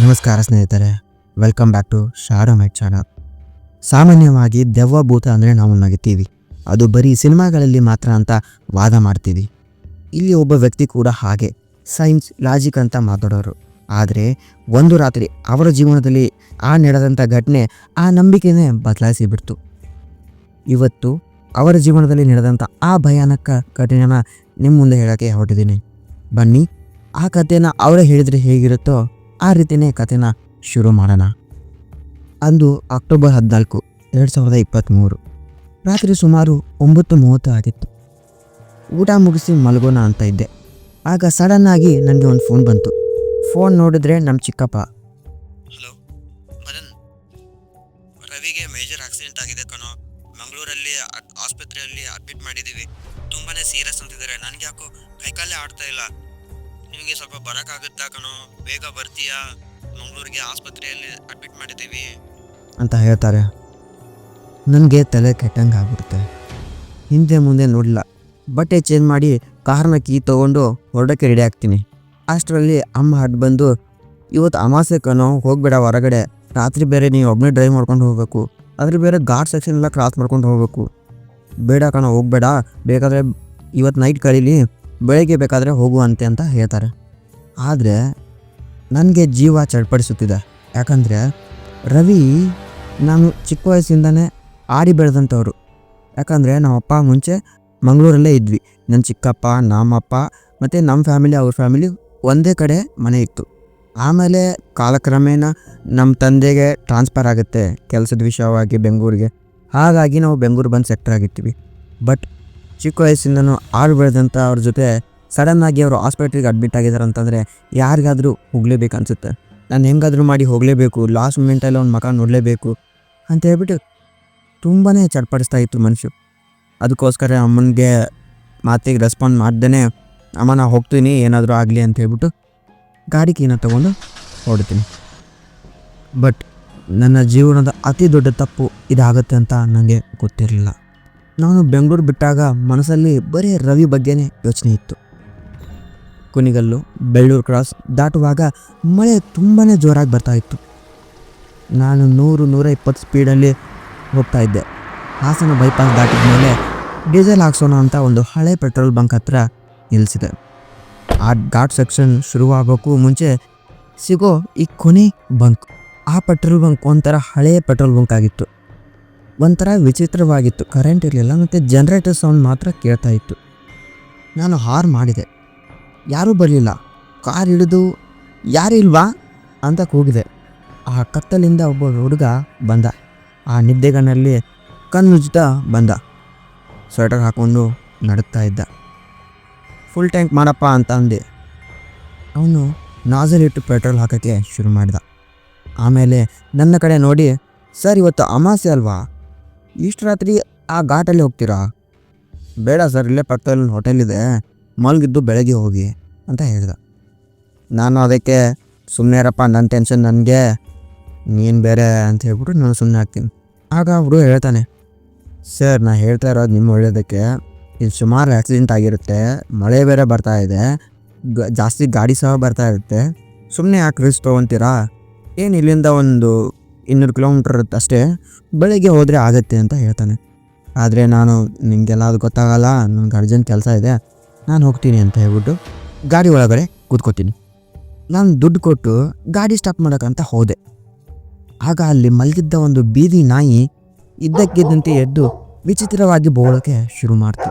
ನಮಸ್ಕಾರ ಸ್ನೇಹಿತರೆ, welcome back to shadow my channel. ಸಾಮಾನ್ಯವಾಗಿ ದೆವ್ವ ಭೂತ ಅಂದರೆ ನಾವು ನಗುತ್ತೀವಿ, ಅದು ಬರೀ ಸಿನಿಮಾಗಳಲ್ಲಿ ಮಾತ್ರ ಅಂತ ವಾದ ಮಾಡ್ತೀವಿ. ಇಲ್ಲಿ ಒಬ್ಬ ವ್ಯಕ್ತಿ ಕೂಡ ಹಾಗೆ ಸೈನ್ಸ್ ಲಾಜಿಕ್ ಅಂತ ಮಾತಾಡೋರು. ಆದರೆ ಒಂದು ರಾತ್ರಿ ಅವರ ಜೀವನದಲ್ಲಿ ನಡೆದಂಥ ಘಟನೆ ಆ ನಂಬಿಕೆನೇ ಬದಲಾಯಿಸಿಬಿಡ್ತು. ಇವತ್ತು ಅವರ ಜೀವನದಲ್ಲಿ ನಡೆದಂಥ ಆ ಭಯಾನಕ ಘಟನೆನ ನಿಮ್ಮ ಮುಂದೆ ಹೇಳೋಕ್ಕೆ ಹೊರಟಿದ್ದೀನಿ. ಬನ್ನಿ, ಆ ಕಥೆನ ಅವರೇ ಹೇಳಿದರೆ ಹೇಗಿರುತ್ತೋ ಆ ರೀತಿಯೇ ಕಥೆನ ಶುರು ಮಾಡೋಣ. ಅಂದು ಅಕ್ಟೋಬರ್ 14, 2023 ರಾತ್ರಿ ಸುಮಾರು 9:30 ಆಗಿತ್ತು. ಊಟ ಮುಗಿಸಿ ಮಲಗೋಣ ಅಂತ ಇದ್ದೆ. ಆಗ ಸಡನ್ನಾಗಿ ನನಗೆ ಒಂದು ಫೋನ್ ಬಂತು. ಫೋನ್ ನೋಡಿದ್ರೆ ನಮ್ಮ ಚಿಕ್ಕಪ್ಪ. ಹಲೋ ಮದನ್, ರವಿಗೆ ಮೇಜರ್ ಆಕ್ಸಿಡೆಂಟ್ ಆಗಿದೆ ಕಣೋ. ಮಂಗಳೂರಲ್ಲಿ ಆಸ್ಪತ್ರೆಯಲ್ಲಿ ಅಡ್ಮಿಟ್ ಮಾಡಿದ್ದೀವಿ. ತುಂಬಾ ಸೀರಿಯಸ್ ಅಂತಿದ್ದಾರೆ. ನನಗೆ ಯಾಕೋ ಕೈಕಾಲೇ ಆಡ್ತಾ ಇಲ್ಲ. ನಿಮಗೆ ಸ್ವಲ್ಪ ಬರೋಕ್ಕಾಗುತ್ತಾ ಕಣೋ? ಬೇಗ ಬರ್ತೀಯಾ? ಮಂಗಳೂರಿಗೆ ಆಸ್ಪತ್ರೆಯಲ್ಲಿ ಅಡ್ಮಿಟ್ ಮಾಡಿದ್ದೀವಿ ಅಂತ ಹೇಳ್ತಾರೆ. ನನಗೆ ತಲೆ ಕೆಟ್ಟಂಗೆ ಆಗ್ಬಿಡುತ್ತೆ. ಹಿಂದೆ ಮುಂದೆ ನೋಡಲಿಲ್ಲ. ಬಟ್ಟೆ ಚೇಂಜ್ ಮಾಡಿ ಕಾರ್ನ ಕೀ ತೊಗೊಂಡು ಹೊರಡೋಕ್ಕೆ ರೆಡಿ ಆಗ್ತೀನಿ. ಅಷ್ಟರಲ್ಲಿ ಅಮ್ಮ ಅಡ್ಡ ಬಂದು, ಇವತ್ತು ಅಮಾವಾಸ್ಯೆ ಕಣೋ, ಹೋಗಬೇಡ ಹೊರಗಡೆ. ರಾತ್ರಿ ಬೇರೆ ನೀವು ಒಬ್ಬನೇ ಡ್ರೈವ್ ಮಾಡ್ಕೊಂಡು ಹೋಗಬೇಕು. ಅದ್ರ ಬೇರೆ ಘಾಟ್ ಸೆಕ್ಷನ್ ಎಲ್ಲ ಕ್ರಾಸ್ ಮಾಡ್ಕೊಂಡು ಹೋಗಬೇಕು. ಬೇಡ ಕಣೋ, ಹೋಗಬೇಡ. ಬೇಕಾದರೆ ಇವತ್ತು ನೈಟ್ ಕಳೀಲಿ, ಬೆಳಗ್ಗೆ ಬೇಕಾದರೆ ಹೋಗು ಅಂತ ಹೇಳ್ತಾರೆ. ಆದರೆ ನನಗೆ ಜೀವ ಚಡ್ಪಡಿಸುತ್ತಿದೆ. ಯಾಕಂದರೆ ರವಿ ನಾನು ಚಿಕ್ಕ ವಯಸ್ಸಿಂದನೇ ಆಡಿ ಬೆಳೆದಂಥವ್ರು. ಯಾಕಂದರೆ ನಮ್ಮಪ್ಪ ಮುಂಚೆ ಮಂಗಳೂರಲ್ಲೇ ಇದ್ವಿ. ನನ್ನ ಚಿಕ್ಕಪ್ಪ, ನಮ್ಮಪ್ಪ ಮತ್ತು ನಮ್ಮ ಫ್ಯಾಮಿಲಿ, ಅವ್ರ ಫ್ಯಾಮಿಲಿ ಒಂದೇ ಕಡೆ ಮನೆ ಇತ್ತು. ಆಮೇಲೆ ಕಾಲಕ್ರಮೇಣ ನಮ್ಮ ತಂದೆಗೆ ಟ್ರಾನ್ಸ್ಫರ್ ಆಗುತ್ತೆ ಕೆಲಸದ ವಿಷಯವಾಗಿ ಬೆಂಗಳೂರಿಗೆ. ಹಾಗಾಗಿ ನಾವು ಬೆಂಗಳೂರು ಬಂದು ಸೆಕ್ಟರ್ ಆಗಿರ್ತೀವಿ. ಬಟ್ ಚಿಕ್ಕ ವಯಸ್ಸಿಂದನೂ ಆಡಿ ಬೆಳೆದಂಥ ಅವ್ರ ಜೊತೆ ಸಡನ್ನಾಗಿ ಅವರು ಹಾಸ್ಪಿಟ್ಲಿಗೆ ಅಡ್ಮಿಟ್ ಆಗಿದ್ದಾರೆ ಅಂತಂದರೆ ಯಾರಿಗಾದರೂ ಹೋಗಲೇಬೇಕು ಅನಿಸುತ್ತೆ. ನಾನು ಹೆಂಗಾದರೂ ಮಾಡಿ ಹೋಗಲೇಬೇಕು, ಲಾಸ್ಟ್ ಮೂಮೆಂಟಲ್ಲಿ ಅವ್ನ ಮಗ ನೋಡಲೇಬೇಕು ಅಂತ ಹೇಳ್ಬಿಟ್ಟು ತುಂಬಾ ಚಡ್ಪಡಿಸ್ತಾ ಇತ್ತು ಮನುಷ್ಯ. ಅದಕ್ಕೋಸ್ಕರ ಅಮ್ಮನಿಗೆ ಮಾತಿಗೆ ರೆಸ್ಪಾಂಡ್ ಮಾಡ್ದೇ, ಅಮ್ಮ ನಾ ಹೋಗ್ತೀನಿ ಏನಾದರೂ ಆಗಲಿ ಅಂತ ಹೇಳ್ಬಿಟ್ಟು ಗಾಡಿ ಕೀನ ತೊಗೊಂಡು ಹೊರಡ್ತೀನಿ. ಬಟ್ ನನ್ನ ಜೀವನದ ಅತಿ ದೊಡ್ಡ ತಪ್ಪು ಇದಾಗುತ್ತೆ ಅಂತ ನನಗೆ ಗೊತ್ತಿರಲಿಲ್ಲ. ನಾನು ಬೆಂಗಳೂರು ಬಿಟ್ಟಾಗ ಮನಸ್ಸಲ್ಲಿ ಬರೀ ರವಿ ಬಗ್ಗೆನೇ ಯೋಚನೆ ಇತ್ತು. ಕುಣಿಗಲ್ಲು, ಬೆಳ್ಳೂರು ಕ್ರಾಸ್ ದಾಟುವಾಗ ಮಳೆ ತುಂಬಾ ಜೋರಾಗಿ ಬರ್ತಾಯಿತ್ತು. ನಾನು 100-120 ಸ್ಪೀಡಲ್ಲಿ ಹೋಗ್ತಾ ಇದ್ದೆ. ಹಾಸನ ಬೈಪಾಸ್ ದಾಟಿದ ಮೇಲೆ ಡೀಸೆಲ್ ಹಾಕ್ಸೋಣ ಅಂತ ಒಂದು ಹಳೆ ಪೆಟ್ರೋಲ್ ಬಂಕ್ ಹತ್ರ ನಿಲ್ಲಿಸಿದೆ. ಆ ಘಾಟ್ ಸೆಕ್ಷನ್ ಶುರುವಾಗೋಕ್ಕೂ ಮುಂಚೆ ಸಿಗೋ ಈ ಕೊನೆ ಬಂಕ್. ಆ ಪೆಟ್ರೋಲ್ ಬಂಕ್ ಒಂಥರ ಹಳೆಯ ಪೆಟ್ರೋಲ್ ಬಂಕ್ ಆಗಿತ್ತು. ಒಂಥರ ವಿಚಿತ್ರವಾಗಿತ್ತು. ಕರೆಂಟ್ ಇರಲಿಲ್ಲ ಮತ್ತು ಜನ್ರೇಟರ್ ಸೌಂಡ್ ಮಾತ್ರ ಕೇಳ್ತಾ ಇತ್ತು. ನಾನು ಹಾರ್ ಮಾಡಿದೆ, ಯಾರೂ ಬರಲಿಲ್ಲ. ಕಾರ್ ಹಿಡಿದು ಯಾರು ಇಲ್ವಾ ಅಂತ ಕೂಗಿದೆ. ಆ ಕತ್ತಲಿಂದ ಒಬ್ಬ ಹುಡುಗ ಬಂದ. ಆ ನಿದ್ದೆಗಣ್ಣಲ್ಲಿ ಕಣ್ಣುಜ್ತಾ ಬಂದ. ಸ್ವೆಟರ್ ಹಾಕ್ಕೊಂಡು ನಡುತ್ತಾ ಇದ್ದ. ಫುಲ್ ಟ್ಯಾಂಕ್ ಮಾಡಪ್ಪ ಅಂತ ಅಂದೆ. ಅವನು ನಾಜಲ್ ಇಟ್ಟು ಪೆಟ್ರೋಲ್ ಹಾಕೋಕ್ಕೆ ಶುರು ಮಾಡಿದ. ಆಮೇಲೆ ನನ್ನ ಕಡೆ ನೋಡಿ, ಸರ್ ಇವತ್ತು ಅಮಾವಾಸ್ಯೆ ಅಲ್ವಾ, ಇಷ್ಟು ರಾತ್ರಿ ಆ ಘಾಟಲ್ಲಿ ಹೋಗ್ತೀರಾ? ಬೇಡ ಸರ್, ಇಲ್ಲೇ ಪಕ್ಕದಲ್ಲಿ ಹೋಟೆಲ್ ಇದೆ, ಮಲಗಿದ್ದು ಬೆಳಗ್ಗೆ ಹೋಗಿ ಅಂತ ಹೇಳ್ದ. ನಾನು ಅದಕ್ಕೆ ಸುಮ್ಮನೆ ಇರಪ್ಪ, ನನ್ನ ಟೆನ್ಷನ್ ನನಗೆ, ನೀನು ಬೇರೆ ಅಂತ ಹೇಳ್ಬಿಟ್ಟು ನಾನು ಸುಮ್ಮನೆ ಆಗ್ತೀನಿ. ಆಗ ಅವರು ಹೇಳ್ತಾನೆ, ಸರ್ ನಾ ಹೇಳ್ತಾ ಇರೋದು ನಿಮ್ಮ ಒಳ್ಳೆಯದಕ್ಕೆ. ಇಲ್ಲಿ ಸುಮಾರು ಆಕ್ಸಿಡೆಂಟ್ ಆಗಿರುತ್ತೆ, ಮಳೆ ಬೇರೆ ಬರ್ತಾ ಇದೆ, ಜಾಸ್ತಿ ಗಾಡಿ ಸಹ ಬರ್ತಾ ಇರುತ್ತೆ, ಸುಮ್ಮನೆ ಯಾಕೆ ರಿಸ್ಕ್ ತೊಗೊತೀರಾ? ಏನು ಇಲ್ಲಿಂದ ಒಂದು 200 ಕಿಲೋಮೀಟ್ರ್ ಅಷ್ಟೇ, ಬೆಳಗ್ಗೆ ಹೋದರೆ ಆಗುತ್ತೆ ಅಂತ ಹೇಳ್ತಾನೆ. ಆದರೆ ನಾನು ನಿಮಗೆಲ್ಲ ಅದು ಗೊತ್ತಾಗಲ್ಲ, ನನಗೆ ಅರ್ಜೆಂಟ್ ಕೆಲಸ ಇದೆ, ನಾನು ಹೋಗ್ತೀನಿ ಅಂತ ಹೇಳ್ಬಿಟ್ಟು ಗಾಡಿ ಒಳಗಡೆ ಕೂತ್ಕೋತೀನಿ. ನಾನು ದುಡ್ಡು ಕೊಟ್ಟು ಗಾಡಿ ಸ್ಟಾಪ್ ಮಾಡೋಕ್ಕಂತ ಹೋದೆ. ಆಗ ಅಲ್ಲಿ ಮಲಗಿದ್ದ ಒಂದು ಬೀದಿ ನಾಯಿ ಇದ್ದಕ್ಕಿದ್ದಂತೆ ಎದ್ದು ವಿಚಿತ್ರವಾಗಿ ಬೋಳೋಕ್ಕೆ ಶುರು ಮಾಡ್ತು.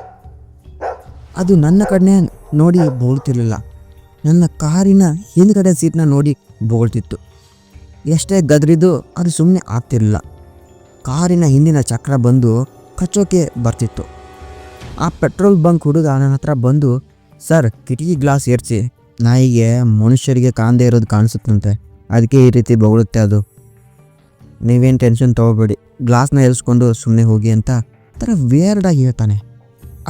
ಅದು ನನ್ನ ಕಡೆ ನೋಡಿ ಬೋಳ್ತಿರ್ಲಿಲ್ಲ, ನನ್ನ ಕಾರಿನ ಹಿಂದ್ಗಡೆ ಸೀಟ್ನ ನೋಡಿ ಬೋಳ್ತಿತ್ತು. ಎಷ್ಟೇ ಗದರಿದು ಅದು ಸುಮ್ಮನೆ ಆಗ್ತಿರಲಿಲ್ಲ. ಕಾರಿನ ಹಿಂದಿನ ಚಕ್ರ ಬಂದು ಕಚ್ಚೋಕೆ ಬರ್ತಿತ್ತು. ಆ ಪೆಟ್ರೋಲ್ ಬಂಕ್ ಹುಡುಗ ನನ್ನ ಹತ್ರ ಬಂದು, ಸರ್ ಕಿಟಕಿ ಗ್ಲಾಸ್ ಏರಿಸಿ, ನಾಯಿಗೆ ಮನುಷ್ಯರಿಗೆ ಕಾಣದೇ ಇರೋದು ಕಾಣಿಸುತ್ತಂತೆ, ಅದಕ್ಕೆ ಈ ರೀತಿ ಬೊಗಳುತ್ತೆ ಅದು, ನೀವೇನು ಟೆನ್ಷನ್ ತೊಗೋಬೇಡಿ, ಗ್ಲಾಸ್ನ ಏರಿಸ್ಕೊಂಡು ಸುಮ್ಮನೆ ಹೋಗಿ ಅಂತ ಥರ ವೇರ್ಡಾಗಿ ಹೇಳ್ತಾನೆ.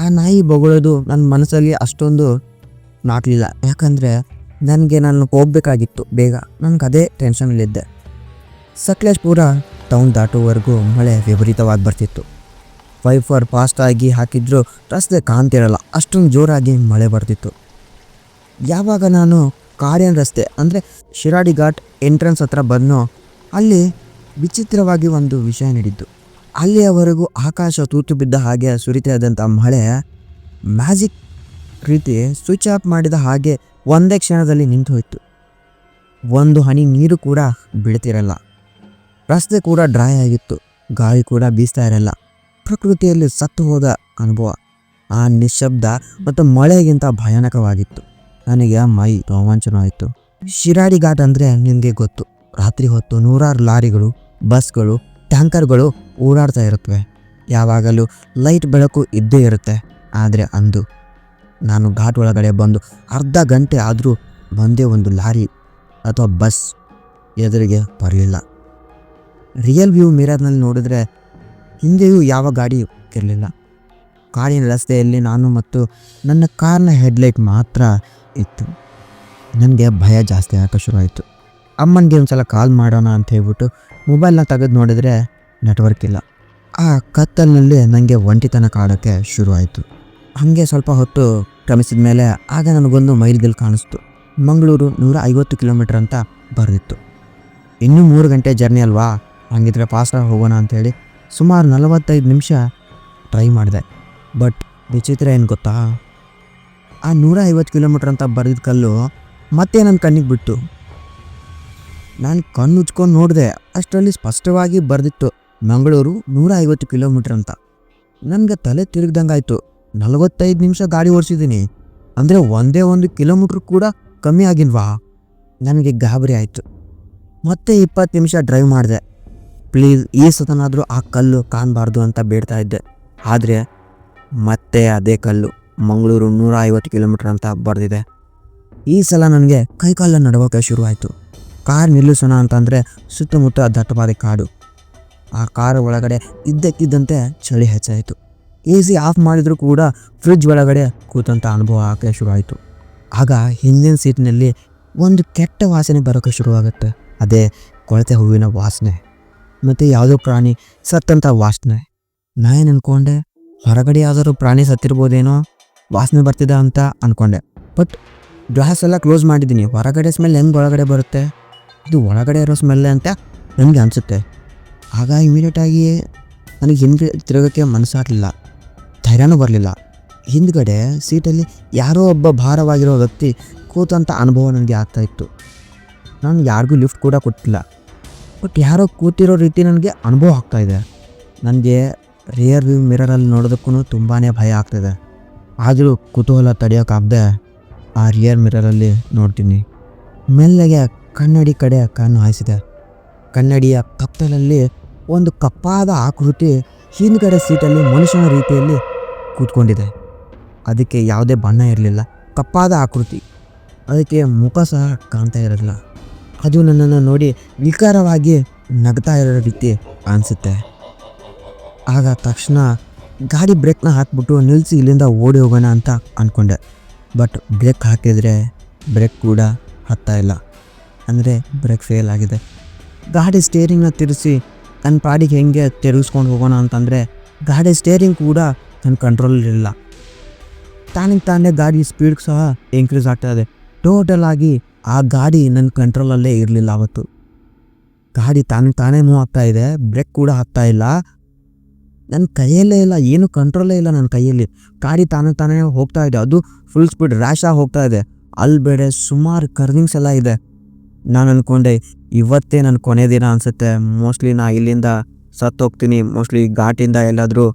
ಆ ನಾಯಿ ಬೊಗಳೋದು ನನ್ನ ಮನಸ್ಸಲ್ಲಿ ಅಷ್ಟೊಂದು ನಾಕಲಿಲ್ಲ. ಯಾಕಂದರೆ ನಾನು ಹೋಗಬೇಕಾಗಿತ್ತು ಬೇಗ. ನನಗೆ ಅದೇ ಟೆನ್ಷನಲ್ಲಿದ್ದೆ. ಸಕಲೇಶ್ಪುರ ಟೌನ್ ದಾಟುವವರೆಗೂ ಮಳೆ ವಿಪರೀತವಾಗಿ ಬರ್ತಿತ್ತು. ವೈಫರ್ ಫಾಸ್ಟಾಗಿ ಹಾಕಿದ್ರು ರಸ್ತೆ ಕಾಣ್ತಿರಲ್ಲ, ಅಷ್ಟೊಂದು ಜೋರಾಗಿ ಮಳೆ ಬರ್ತಿತ್ತು. ಯಾವಾಗ ನಾನು ಕಾರ್ಯನ್ ರಸ್ತೆ ಅಂದರೆ ಶಿರಾಡಿ ಘಾಟ್ ಎಂಟ್ರೆನ್ಸ್ ಹತ್ರ ಬಂದನೋ ಅಲ್ಲಿ ವಿಚಿತ್ರವಾಗಿ ಒಂದು ವಿಷಯ ನಡೀತು. ಅಲ್ಲಿಯವರೆಗೂ ಆಕಾಶ ತೂತು ಬಿದ್ದ ಹಾಗೆ ಸುರಿತಾ ಇದ್ದಂಥ ಮಳೆ ಮ್ಯಾಜಿಕ್ ರೀತಿ ಸ್ವಿಚ್ ಆಫ್ ಮಾಡಿದ ಹಾಗೆ ಒಂದೇ ಕ್ಷಣದಲ್ಲಿ ನಿಂತು ಹೋಯಿತು. ಒಂದು ಹನಿ ನೀರು ಕೂಡ ಬೀಳ್ತಿರಲ್ಲ. ರಸ್ತೆ ಕೂಡ ಡ್ರೈ ಆಗಿತ್ತು. ಗಾಳಿ ಕೂಡ ಬೀಸ್ತಾ ಇರಲ್ಲ. ಪ್ರಕೃತಿಯಲ್ಲಿ ಸತ್ತು ಹೋದ ಅನುಭವ. ಆ ನಿಶ್ಶಬ್ದ ಮತ್ತು ಮಳೆಗಿಂತ ಭಯಾನಕವಾಗಿತ್ತು. ನನಗೆ ಮೈ ರೋಮಾಂಚನವಾಯಿತು. ಶಿರಾಡಿ ಘಾಟ್ ಅಂದರೆ ನಿಮಗೆ ಗೊತ್ತು, ರಾತ್ರಿ ಹೊತ್ತು ನೂರಾರು ಲಾರಿಗಳು, ಬಸ್ಗಳು, ಟ್ಯಾಂಕರ್ಗಳು ಓಡಾಡ್ತಾ ಇರುತ್ತವೆ. ಯಾವಾಗಲೂ ಲೈಟ್ ಬೆಳಕು ಇದ್ದೇ ಇರುತ್ತೆ. ಆದರೆ ಅಂದು ನಾನು ಘಾಟ್ ಒಳಗಡೆ ಬಂದು ಅರ್ಧ ಗಂಟೆ ಆದರೂ ಒಂದೇ ಒಂದು ಲಾರಿ ಅಥವಾ ಬಸ್ ಎದುರಿಗೆ ಬರಲಿಲ್ಲ. ರಿಯಲ್ ವ್ಯೂ ಮಿರರ್ನಲ್ಲಿ ನೋಡಿದ್ರೆ ಹಿಂದೆಯೂ ಯಾವ ಗಾಡಿ ಇರಲಿಲ್ಲ. ಕಾಡಿನ ರಸ್ತೆಯಲ್ಲಿ ನಾನು ಮತ್ತು ನನ್ನ ಕಾರ್ನ ಹೆಡ್ಲೈಟ್ ಮಾತ್ರ ಇತ್ತು. ನನಗೆ ಭಯ ಜಾಸ್ತಿ ಆಗಕ್ಕೆ ಶುರುವಾಯಿತು. ಅಮ್ಮನಿಗೆ ಒಂದು ಸಲ ಕಾಲ್ ಮಾಡೋಣ ಅಂತ ಹೇಳ್ಬಿಟ್ಟು ಮೊಬೈಲ್ನ ತೆಗೆದು ನೋಡಿದರೆ ನೆಟ್ವರ್ಕ್ ಇಲ್ಲ. ಆ ಕತ್ತಲಿನಲ್ಲಿ ನನಗೆ ಒಂಟಿತನ ಕಾಡೋಕ್ಕೆ ಶುರುವಾಯಿತು. ಹಾಗೆ ಸ್ವಲ್ಪ ಹೊತ್ತು ಕ್ರಮಿಸಿದ ಮೇಲೆ ಆಗ ನನಗೊಂದು ಮೈಲ್ಗಲ್ ಕಾಣಿಸ್ತು. ಮಂಗಳೂರು 150 ಕಿಲೋಮೀಟ್ರ್ ಅಂತ ಬರೆದಿತ್ತು. ಇನ್ನೂ 3 ಗಂಟೆ ಜರ್ನಿ ಅಲ್ವಾ, ಹಂಗಿದ್ರೆ ಫಾಸ್ಟಾಗಿ ಹೋಗೋಣ ಅಂಥೇಳಿ ಸುಮಾರು 45 ನಿಮಿಷ ಟ್ರೈ ಮಾಡಿದೆ. ಬಟ್ ವಿಚಿತ್ರ ಏನು ಗೊತ್ತಾ, ಆ 150 ಕಿಲೋಮೀಟ್ರ್ ಅಂತ ಬರೆದಿದ್ದ ಕಲ್ಲು ಮತ್ತೆ ನನ್ನ ಕಣ್ಣಿಗೆ ಬಿಟ್ಟು. ನಾನು ಕಣ್ಣು ಉಜ್ಕೊಂಡು ನೋಡಿದೆ, ಅಷ್ಟರಲ್ಲಿ ಸ್ಪಷ್ಟವಾಗಿ ಬರೆದಿತ್ತು ಮಂಗಳೂರು 150 ಕಿಲೋಮೀಟ್ರ್ ಅಂತ. ನನಗೆ ತಲೆ ತಿರುಗ್ದಂಗಾಯಿತು. 45 ನಿಮಿಷ ಗಾಡಿ ಓಡಿಸಿದ್ದೀನಿ ಅಂದರೆ ಒಂದೇ 1 ಕಿಲೋಮೀಟ್ರ್ ಕೂಡ ಕಮ್ಮಿ ಆಗಿಲ್ವಾ? ನನಗೆ ಗಾಬರಿ ಆಯಿತು. ಮತ್ತೆ 20 ನಿಮಿಷ ಡ್ರೈವ್ ಮಾಡಿದೆ. ಪ್ಲೀಸ್ ಈ ಸತನಾದರೂ ಆ ಕಲ್ಲು ಕಾಣಬಾರ್ದು ಅಂತ ಬೇಡ್ತಾ ಇದ್ದೆ. ಆದರೆ ಮತ್ತೆ ಅದೇ ಕಲ್ಲು ಮಂಗಳೂರು 150 ಕಿಲೋಮೀಟ್ರ್ ಅಂತ ಬರೆದಿದೆ. ಈ ಸಲ ನನಗೆ ಕೈಕಾಲ ನಡವಕ್ಕೆ ಶುರುವಾಯಿತು. ಕಾರ್ ನಿಲ್ಲಿಸೋಣ ಅಂತಂದರೆ ಸುತ್ತಮುತ್ತ ದಟ್ಟವಾದ ಕಾಡು. ಆ ಕಾರ್ ಒಳಗಡೆ ಇದ್ದಕ್ಕಿದ್ದಂತೆ ಚಳಿ ಹೆಚ್ಚಾಯಿತು. ಎ ಸಿ ಆಫ್ ಮಾಡಿದರೂ ಕೂಡ ಫ್ರಿಡ್ಜ್ ಒಳಗಡೆ ಕೂತಂಥ ಅನುಭವ ಆಗಕ್ಕೆ ಶುರುವಾಯಿತು. ಆಗ ಹಿಂದಿನ ಸೀಟ್ನಲ್ಲಿ ಒಂದು ಕೆಟ್ಟ ವಾಸನೆ ಬರೋಕ್ಕೆ ಶುರುವಾಗುತ್ತೆ. ಅದೇ ಕೊಳೆತೆ ಹೂವಿನ ವಾಸನೆ ಮತ್ತು ಯಾವುದೋ ಪ್ರಾಣಿ ಸತ್ತಂಥ ವಾಸನೆ. ನಾನೇನು ಅಂದ್ಕೊಂಡೆ, ಹೊರಗಡೆ ಯಾವುದಾದ್ರು ಪ್ರಾಣಿ ಸತ್ತಿರ್ಬೋದೇನೋ ವಾಸನೆ ಬರ್ತಿದೆ ಅಂತ ಅಂದ್ಕೊಂಡೆ. ಬಟ್ ಗ್ಲಾಸ್ ಎಲ್ಲ ಕ್ಲೋಸ್ ಮಾಡಿದ್ದೀನಿ, ಹೊರಗಡೆ ಸ್ಮೆಲ್ ಹೆಂಗೆ ಒಳಗಡೆ ಬರುತ್ತೆ? ಇದು ಒಳಗಡೆ ಇರೋ ಸ್ಮೆಲ್ಲೆ ಅಂತ ನನಗೆ ಅನಿಸುತ್ತೆ. ಆಗ ಇಮಿಡಿಯೇಟಾಗಿ ನನಗೆ ಹಿಂದೆ ತಿರುಗೋಕ್ಕೆ ಮನಸ್ಸಾಗಲಿಲ್ಲ, ಧೈರ್ಯನೂ ಬರಲಿಲ್ಲ. ಹಿಂದ್ಗಡೆ ಸೀಟಲ್ಲಿ ಯಾರೋ ಒಬ್ಬ ಭಾರವಾಗಿರೋ ವ್ಯಕ್ತಿ ಕೂತಂಥ ಅನುಭವ ನನಗೆ ಆಗ್ತಾಯಿತ್ತು. ನಾನು ಯಾರಿಗೂ ಲಿಫ್ಟ್ ಕೂಡ ಕೊಟ್ಟಿಲ್ಲ, ಬಟ್ ಯಾರೋ ಕೂತಿರೋ ರೀತಿ ನನಗೆ ಅನುಭವ ಆಗ್ತಾಯಿದೆ. ನನಗೆ ರಿಯರ್ ವ್ಯೂ ಮಿರರಲ್ಲಿ ನೋಡೋದಕ್ಕೂ ತುಂಬಾ ಭಯ ಆಗ್ತಾಯಿದೆ. ಆದರೂ ಕುತೂಹಲ ತಡೆಯೋಕ್ಕಾಗದೆ ಆ ರಿಯರ್ ಮಿರರಲ್ಲಿ ನೋಡ್ತೀನಿ. ಮೆಲ್ಲಗೆ ಕನ್ನಡಿ ಕಡೆ ಕಣ್ಣು ಹಾಯಿಸಿದೆ. ಕನ್ನಡಿಯ ಕತ್ತಲಲ್ಲಿ ಒಂದು ಕಪ್ಪಾದ ಆಕೃತಿ ಹಿಂದ್ಗಡೆ ಸೀಟಲ್ಲಿ ಮನುಷ್ಯನ ರೀತಿಯಲ್ಲಿ ಕೂತ್ಕೊಂಡಿದೆ. ಅದಕ್ಕೆ ಯಾವುದೇ ಬಣ್ಣ ಇರಲಿಲ್ಲ, ಕಪ್ಪಾದ ಆಕೃತಿ. ಅದಕ್ಕೆ ಮುಖ ಸಹ ಕಾಣ್ತಾ ಇರಲಿಲ್ಲ. ಅದು ನನ್ನನ್ನು ನೋಡಿ ವಿಕಾರವಾಗಿ ನಗ್ತಾ ಇರೋ ರೀತಿ ಅನಿಸುತ್ತೆ. ಆಗ ತಕ್ಷಣ ಗಾಡಿ ಬ್ರೇಕ್ನ ಹಾಕ್ಬಿಟ್ಟು ನಿಲ್ಲಿಸಿ ಇಲ್ಲಿಂದ ಓಡಿ ಹೋಗೋಣ ಅಂತ ಅಂದ್ಕೊಂಡೆ. ಬಟ್ ಬ್ರೇಕ್ ಹಾಕಿದರೆ ಬ್ರೇಕ್ ಕೂಡ ಹತ್ತಾ ಇಲ್ಲ, ಅಂದರೆ ಬ್ರೇಕ್ ಫೇಲ್ ಆಗಿದೆ. ಗಾಡಿ ಸ್ಟೇರಿಂಗ್ನ ತಿರುಗಿಸಿ ನನ್ನ ಪಾಡಿಗೆ ಹೆಂಗೆ ತಿರುಗಿಸ್ಕೊಂಡು ಹೋಗೋಣ ಅಂತಂದರೆ ಗಾಡಿ ಸ್ಟೇರಿಂಗ್ ಕೂಡ ನನ್ನ ಕಂಟ್ರೋಲಲ್ಲಿಲ್ಲ. ತಾನೇ ಗಾಡಿ ಸ್ಪೀಡ್ ಸಹ ಇನ್ಕ್ರೀಸ್ ಆಗ್ತಾ ಇದೆ. ಟೋಟಲ್ ಆಗಿ ಆ ಗಾಡಿ ನನ್ನ ಕಂಟ್ರೋಲಲ್ಲೇ ಇರಲಿಲ್ಲ. ಅವತ್ತು ಗಾಡಿ ತಾನೇ ಮೂವ್ ಆಗ್ತಾ ಇದೆ, ಬ್ರೇಕ್ ಕೂಡ ಹತ್ತಾ ಇಲ್ಲ, ನನ್ನ ಕೈಯಲ್ಲೇ ಇಲ್ಲ, ಏನು ಕಂಟ್ರೋಲೇ ಇಲ್ಲ ನನ್ನ ಕೈಯಲ್ಲಿ. ಗಾಡಿ ತಾನೇ ಹೋಗ್ತಾ ಇದೆ, ಅದು ಫುಲ್ ಸ್ಪೀಡ್ ರ್ಯಾಶಾಗಿ ಹೋಗ್ತಾ ಇದೆ. ಅಲ್ಲಿ ಬೇರೆ ಸುಮಾರು ಕರ್ವಿಂಗ್ಸ್ ಎಲ್ಲ ಇದೆ. ನಾನು ಅಂದ್ಕೊಂಡೆ ಇವತ್ತೇ ನನ್ನ ಕೊನೆ ದಿನ ಅನಿಸುತ್ತೆ, ಮೋಸ್ಟ್ಲಿ ನಾ ಇಲ್ಲಿಂದ ಸತ್ತೋಗ್ತೀನಿ, ಮೋಸ್ಟ್ಲಿ ಘಾಟಿಂದ ಎಲ್ಲಾದರೂ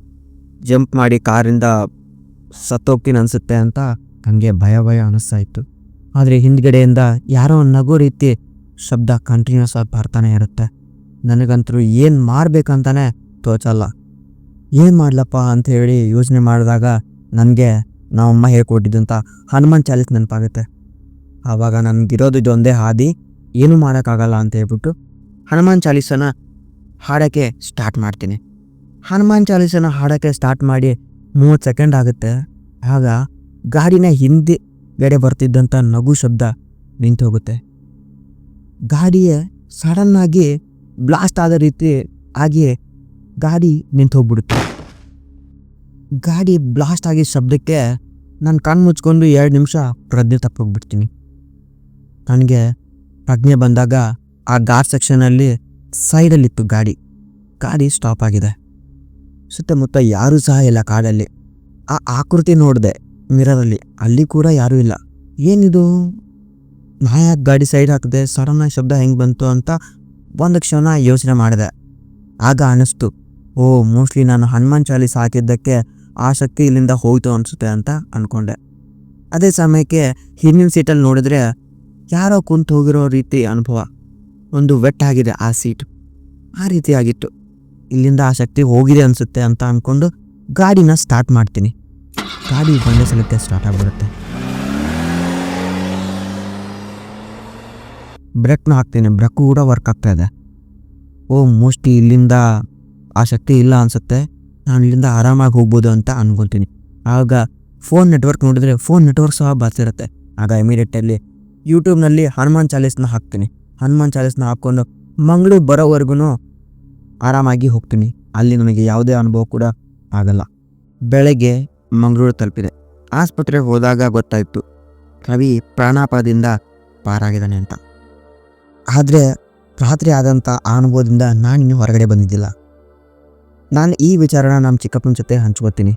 ಜಂಪ್ ಮಾಡಿ ಕಾರಿಂದ ಸತ್ತೋಗ್ತೀನಿ ಅನಿಸುತ್ತೆ ಅಂತ ನನಗೆ ಭಯ ಅನ್ನಿಸ್ತಾ ಇತ್ತು. ಆದರೆ ಹಿಂದ್ಗಡೆಯಿಂದ ಯಾರೋ ನಗು ರೀತಿ ಶಬ್ದ ಕಂಟಿನ್ಯೂಸ್ ಆಗಿ ಬರ್ತಾನೆ ಇರುತ್ತೆ. ನನಗಂತೂ ಏನು ಮಾಡಬೇಕಂತಾನೆ ತೋಚಲ್ಲ. ಏನು ಮಾಡಲಪ್ಪ ಅಂಥೇಳಿ ಯೋಚನೆ ಮಾಡಿದಾಗ ನನಗೆ ನಮ್ಮಮ್ಮ ಹೇಳ್ಕೊಟ್ಟಿದ್ದಂಥ ಹನುಮಾನ್ ಚಾಲೀಸ್ ನೆನಪಾಗುತ್ತೆ. ಆವಾಗ ನನಗಿರೋದು ಇದೊಂದೇ ಹಾದಿ, ಏನೂ ಮಾಡೋಕ್ಕಾಗಲ್ಲ ಅಂತ ಹೇಳ್ಬಿಟ್ಟು ಹನುಮಾನ್ ಚಾಲೀಸನ ಹಾಡೋಕ್ಕೆ ಸ್ಟಾರ್ಟ್ ಮಾಡ್ತೀನಿ. ಹನುಮಾನ್ ಚಾಲೀಸನ ಹಾಡೋಕ್ಕೆ ಸ್ಟಾರ್ಟ್ ಮಾಡಿ 30 ಸೆಕೆಂಡ್ ಆಗುತ್ತೆ. ಆಗ ಗಾಡಿನ ಹಿಂದೆಗಡೆ ಬರ್ತಿದ್ದಂಥ ನಗು ಶಬ್ದ ನಿಂತು ಹೋಗುತ್ತೆ. ಗಾಡಿಯೇ ಸಡನ್ನಾಗಿ ಬ್ಲಾಸ್ಟ್ ಆದ ರೀತಿ ಆಗಿ ಗಾಡಿ ನಿಂತು ಹೋಗ್ಬಿಡುತ್ತೆ. ಗಾಡಿ ಬ್ಲಾಸ್ಟ್ ಆಗಿದ್ದ ಶಬ್ದಕ್ಕೆ ನಾನು ಕಣ್ಣು ಮುಚ್ಕೊಂಡು 2 ನಿಮಿಷ ಪ್ರಜ್ಞೆ ತಪ್ಪೋಗ್ಬಿಡ್ತೀನಿ. ನನಗೆ ಪ್ರಜ್ಞೆ ಬಂದಾಗ ಆ ಘಾಟ್ ಸೆಕ್ಷನಲ್ಲಿ ಸೈಡಲ್ಲಿತ್ತು ಗಾಡಿ ಸ್ಟಾಪ್ ಆಗಿದೆ. ಸುತ್ತಮುತ್ತ ಯಾರೂ ಸಹ ಇಲ್ಲ ಕಾಡಲ್ಲಿ. ಆ ಆಕೃತಿ ನೋಡಿದೆ ಮಿರರಲ್ಲಿ, ಅಲ್ಲಿ ಕೂಡ ಯಾರೂ ಇಲ್ಲ. ಏನಿದು, ನಾ ಯಾಕೆ ಗಾಡಿ ಸೈಡ್ ಹಾಕಿದೆ, ಸಡನ್ನಾಗಿ ಶಬ್ದ ಹೆಂಗೆ ಬಂತು ಅಂತ ಒಂದು ಕ್ಷಣ ಯೋಚನೆ ಮಾಡಿದೆ. ಆಗ ಅನ್ನಿಸ್ತು, ಮೋಸ್ಟ್ಲಿ ನಾನು ಹನುಮಾನ್ ಚಾಲೀಸ್ ಹಾಕಿದ್ದಕ್ಕೆ ಆ ಶಕ್ತಿ ಇಲ್ಲಿಂದ ಹೋಯ್ತು ಅನಿಸುತ್ತೆ ಅಂತ ಅಂದ್ಕೊಂಡೆ. ಅದೇ ಸಮಯಕ್ಕೆ ಹಿಂದಿನ ಸೀಟಲ್ಲಿ ನೋಡಿದ್ರೆ ಯಾರೋ ಕುಂತು ಹೋಗಿರೋ ರೀತಿ ಅನುಭವ. ಒಂದು ವೆಟ್ಟಾಗಿದೆ ಆ ಸೀಟು, ಆ ರೀತಿ ಆಗಿತ್ತು. ಇಲ್ಲಿಂದ ಆ ಶಕ್ತಿ ಹೋಗಿದೆ ಅನಿಸುತ್ತೆ ಅಂತ ಅಂದ್ಕೊಂಡು ಗಾಡಿನ ಸ್ಟಾರ್ಟ್ ಮಾಡ್ತೀನಿ. ಗಾಡಿ ಒಂದೇ ಸಲಕ್ಕೆ ಸ್ಟಾರ್ಟ್ ಆಗಿಬಿಡುತ್ತೆ. ಬ್ರೇಕ್ನ ಹಾಕ್ತೀನಿ, ಬ್ರೇಕು ಕೂಡ ವರ್ಕ್ ಆಗ್ತಾ ಇದೆ. ಮೋಸ್ಟ್ಲಿ ಇಲ್ಲಿಂದ ಆ ಶಕ್ತಿ ಇಲ್ಲ ಅನಿಸುತ್ತೆ, ನಾನು ಇಲ್ಲಿಂದ ಆರಾಮಾಗಿ ಹೋಗ್ಬೋದು ಅಂತ ಅನ್ಕೊತೀನಿ. ಆಗ ಫೋನ್ ನೆಟ್ವರ್ಕ್ ನೋಡಿದ್ರೆ ಫೋನ್ ನೆಟ್ವರ್ಕ್ ಸಹ ಬರ್ತಿರುತ್ತೆ. ಆಗ ಇಮಿಡಿಯೇಟಲ್ಲಿ ಯೂಟ್ಯೂಬ್ನಲ್ಲಿ ಹನುಮಾನ್ ಚಾಲೀಸ್ನ ಹಾಕ್ತೀನಿ. ಹನುಮಾನ್ ಚಾಲೀಸ್ನ ಹಾಕ್ಕೊಂಡು ಮಂಗಳೂರು ಬರೋವರೆಗೂ ಆರಾಮಾಗಿ ಹೋಗ್ತೀನಿ. ಅಲ್ಲಿ ನನಗೆ ಯಾವುದೇ ಅನುಭವ ಕೂಡ ಆಗಲ್ಲ. ಬೆಳಗ್ಗೆ ಮಂಗಳೂರು ತಲುಪಿದೆ. ಆಸ್ಪತ್ರೆಗೆ ಹೋದಾಗ ಗೊತ್ತಾಯಿತು ರವಿ ಪ್ರಾಣಾಪಾಯದಿಂದ ಪಾರಾಗಿದ್ದಾನೆ ಅಂತ. ಆದರೆ ರಾತ್ರಿ ಆದಂಥ ಆ ಅನುಭವದಿಂದ ನಾನಿನ್ನೂ ಹೊರಗಡೆ ಬಂದಿದ್ದಿಲ್ಲ. ನಾನು ಈ ವಿಚಾರನ ನಮ್ಮ ಚಿಕ್ಕಪ್ಪನ ಜೊತೆ ಹಂಚ್ಕೋತೀನಿ.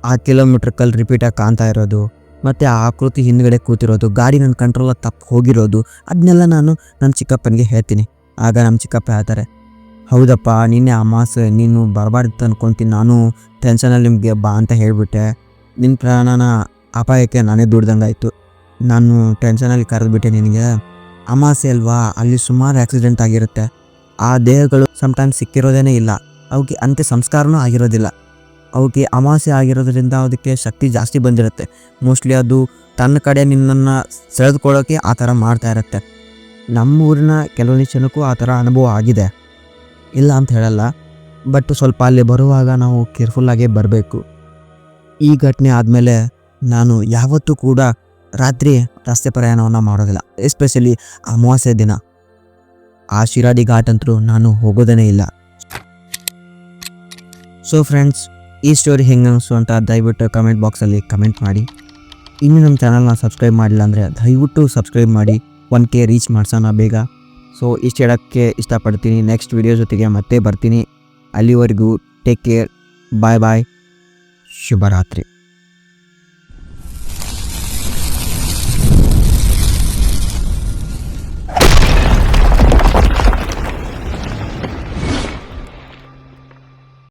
ಆ ಕಿಲೋಮೀಟ್ರ್ ಕಲ್ಲು ರಿಪೀಟಾಗಿ ಕಾಣ್ತಾ ಇರೋದು, ಮತ್ತು ಆ ಆಕೃತಿ ಹಿಂದ್ಗಡೆ ಕೂತಿರೋದು, ಗಾಡಿ ನನ್ನ ಕಂಟ್ರೋಲ ತಪ್ಪು ಹೋಗಿರೋದು, ಅದನ್ನೆಲ್ಲ ನಾನು ನಮ್ಮ ಚಿಕ್ಕಪ್ಪನಿಗೆ ಹೇಳ್ತೀನಿ. ಆಗ ನಮ್ಮ ಚಿಕ್ಕಪ್ಪ ಹೇಳ್ತಾರೆ, ಹೌದಪ್ಪ ನಿನ್ನೆ ಅಮಾಸೆ, ನೀನು ಬರಬಾರ್ದು ಅಂದ್ಕೊತೀನಿ, ನಾನು ಟೆನ್ಷನಲ್ಲಿ ನಿಮಗೆ ಬಾ ಅಂತ ಹೇಳಿಬಿಟ್ಟೆ. ನಿನ್ನ ಪ್ರಾಣನ ಅಪಾಯಕ್ಕೆ ನಾನೇ ದುಡ್ದಂಗಾಯಿತು. ನಾನು ಟೆನ್ಷನಲ್ಲಿ ಕರೆದ್ಬಿಟ್ಟೆ ನಿನಗೆ. ಅಮಾಸೆ ಅಲ್ವಾ, ಅಲ್ಲಿ ಸುಮಾರು ಆಕ್ಸಿಡೆಂಟ್ ಆಗಿರುತ್ತೆ. ಆ ದೇಹಗಳು ಸಮ್ಟೈಮ್ಸ್ ಸಿಕ್ಕಿರೋದೇ ಇಲ್ಲ, ಅವಕ್ಕೆ ಅಂತ್ಯ ಸಂಸ್ಕಾರನೂ ಆಗಿರೋದಿಲ್ಲ. ಅವಕ್ಕೆ ಅಮಾಸೆ ಆಗಿರೋದ್ರಿಂದ ಅದಕ್ಕೆ ಶಕ್ತಿ ಜಾಸ್ತಿ ಬಂದಿರುತ್ತೆ. ಮೋಸ್ಟ್ಲಿ ಅದು ತನ್ನ ಕಡೆ ನಿನ್ನನ್ನು ಸೆಳೆದುಕೊಳ್ಳೋಕ್ಕೆ ಆ ಥರ ಮಾಡ್ತಾ ಇರುತ್ತೆ. ನಮ್ಮೂರಿನ ಕೆಲವೊಂದಿಷ್ಟು ಜನಕ್ಕೂ ಆ ಥರ ಅನುಭವ ಆಗಿದೆ, ಇಲ್ಲ ಅಂತ ಹೇಳಲ್ಲ. ಬಟ್ ಸ್ವಲ್ಪ ಅಲ್ಲಿ ಬರುವಾಗ ನಾವು ಕೇರ್ಫುಲ್ಲಾಗೇ ಬರಬೇಕು. ಈ ಘಟನೆ ಆದಮೇಲೆ ನಾನು ಯಾವತ್ತೂ ಕೂಡ ರಾತ್ರಿ ರಸ್ತೆ ಪ್ರಯಾಣವನ್ನು ಮಾಡೋದಿಲ್ಲ, ಎಸ್ಪೆಷಲಿ ಅಮಾವಾಸ್ಯೆ ದಿನ. ಆ ಶಿರಾಡಿ ಘಾಟ್ ಅಂತೂ ನಾನು ಹೋಗೋದೇ ಇಲ್ಲ. ಸೊ ಫ್ರೆಂಡ್ಸ್, ಈ ಸ್ಟೋರಿ ಹೆಂಗೆ ಅನಿಸ್ತು ಅಂತ ದಯವಿಟ್ಟು ಕಮೆಂಟ್ ಬಾಕ್ಸಲ್ಲಿ ಕಮೆಂಟ್ ಮಾಡಿ. ಇನ್ನೂ ನಮ್ಮ ಚಾನಲ್ನ ಸಬ್ಸ್ಕ್ರೈಬ್ ಮಾಡಿಲ್ಲ ಅಂದರೆ ದಯವಿಟ್ಟು ಸಬ್ಸ್ಕ್ರೈಬ್ ಮಾಡಿ, 1K ರೀಚ್ ಮಾಡ್ಸೋಣ ಬೇಗ. ಸೊ ಇಷ್ಟು ಹೇಳೋಕ್ಕೆ ಇಷ್ಟಪಡ್ತೀನಿ. ನೆಕ್ಸ್ಟ್ ವಿಡಿಯೋ ಜೊತೆಗೆ ಮತ್ತೆ ಬರ್ತೀನಿ. ಅಲ್ಲಿವರೆಗೂ ಟೇಕ್ ಕೇರ್, ಬಾಯ್ ಬಾಯ್, ಶುಭರಾತ್ರಿ.